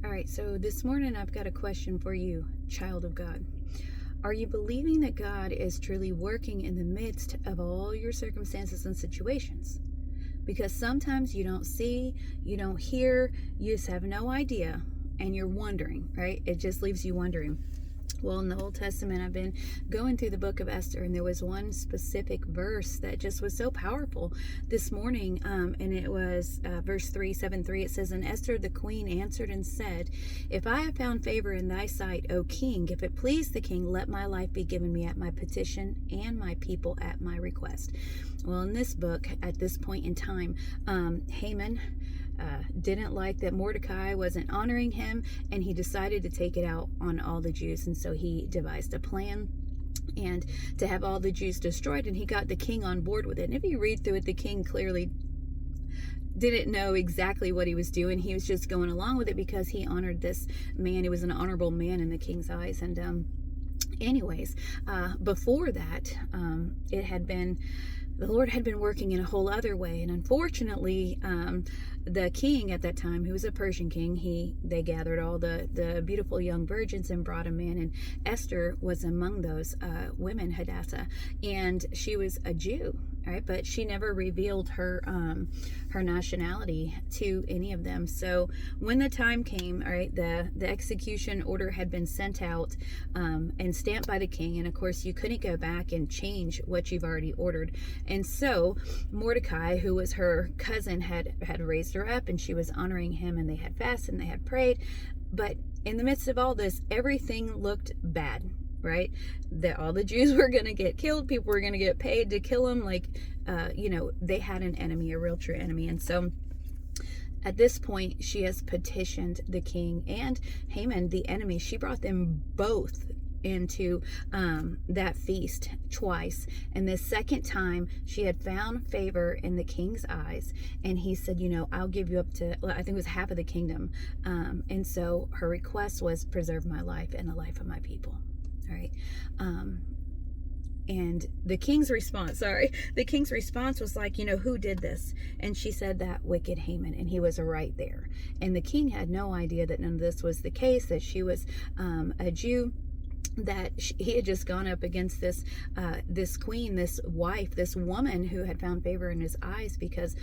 All right, so this morning I've got a question for you, child of God. Are you believing that God is truly working in the midst of all your circumstances and situations? Because sometimes you don't see, you don't hear, you just have no idea, and you're wondering, right? It just leaves you wondering. Well, in the Old Testament, I've been going through the book of Esther, and there was one specific verse that just was so powerful this morning, and it was verse 3:7-3. It says, "And Esther the queen answered and said, If I have found favor in thy sight, O king, if it please the king, let my life be given me at my petition, and my people at my request." Well, in this book, at this point in time, Haman didn't like that Mordecai wasn't honoring him, and he decided to take it out on all the Jews. And so he devised a plan and to have all the Jews destroyed, and he got the king on board with it. And if you read through it, the king clearly didn't know exactly what he was doing. He was just going along with it because he honored this man. He was an honorable man in the king's eyes. And anyways, before that, the Lord had been working in a whole other way. And unfortunately, the king at that time, who was a Persian king, they gathered all the beautiful young virgins and brought them in. And Esther was among those women, Hadassah, and she was a Jew, right? But she never revealed her nationality to any of them. So when the time came, all right, the execution order had been sent out and stamped by the king. And of course, you couldn't go back and change what you've already ordered. And so Mordecai, who was her cousin, had raised her up, and she was honoring him, and they had fasted and they had prayed. But in the midst of all this, everything looked bad, right? That all the Jews were going to get killed. People were going to get paid to kill them. They had an enemy, a real true enemy. And so at this point, she has petitioned the king and Haman, the enemy. She brought them both into that feast twice, and the second time she had found favor in the king's eyes, and he said, I'll give you up to, I think it was half of the kingdom, and so her request was, preserve my life and the life of my people. All right. And the king's response was like, who did this? And she said, that wicked Haman, and he was right there. And the king had no idea that none of this was the case, that she was a Jew, that he had just gone up against this queen, this wife, this woman who had found favor in his eyes because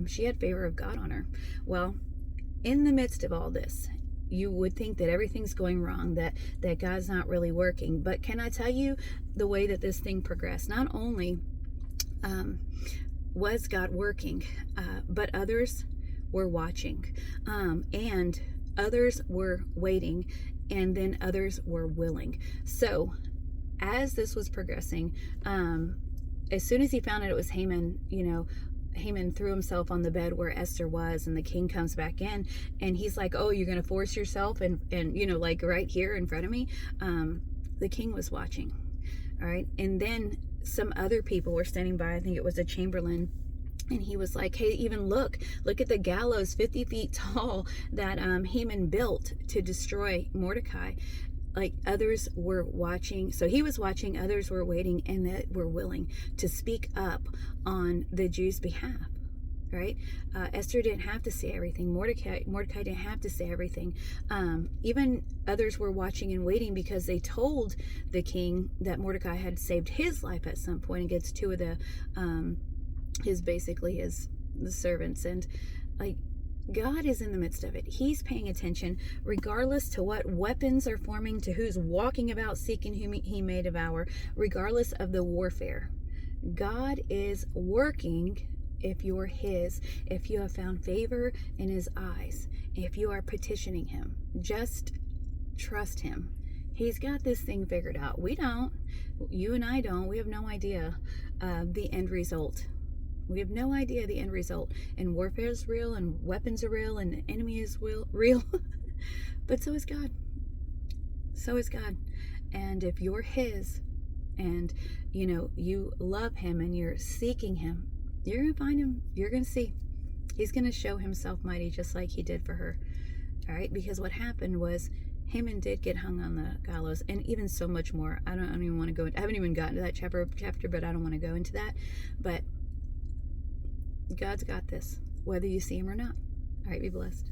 she had favor of God on her. Well, in the midst of all this, you would think that everything's going wrong, that God's not really working. But can I tell you the way that this thing progressed? Not only was God working, but others were watching, and others were waiting, and then others were willing. So as this was progressing, as soon as he found out it was Haman, Haman threw himself on the bed where Esther was, and the king comes back in, and he's like, oh, you're going to force yourself and like right here in front of me. The king was watching. All right. And then some other people were standing by. I think it was a chamberlain. And he was like, hey, even look at the gallows 50 feet tall that Haman built to destroy Mordecai. Like, others were watching. So he was watching, others were waiting, and that were willing to speak up on the Jews' behalf. Right? Esther didn't have to say everything. Mordecai didn't have to say everything. Even others were watching and waiting because they told the king that Mordecai had saved his life at some point against two of the the servants. And like, God is in the midst of it. He's paying attention regardless to what weapons are forming, to who's walking about seeking whom he may devour, regardless of the warfare. God is working if you're his, if you have found favor in his eyes, if you are petitioning him. Just trust him. He's got this thing figured out. We don't. You and I don't. We have no idea the end result. We have no idea the end result. And warfare is real, and weapons are real, and the enemy is real. But so is God. So is God. And if you're his, and you love him, and you're seeking him, you're going to find him. You're going to see. He's going to show himself mighty, just like he did for her. All right? Because what happened was, Haman did get hung on the gallows, and even so much more. I don't even want to go. I haven't even gotten to that chapter, but I don't want to go into that. But God's got this, whether you see him or not. All right, be blessed.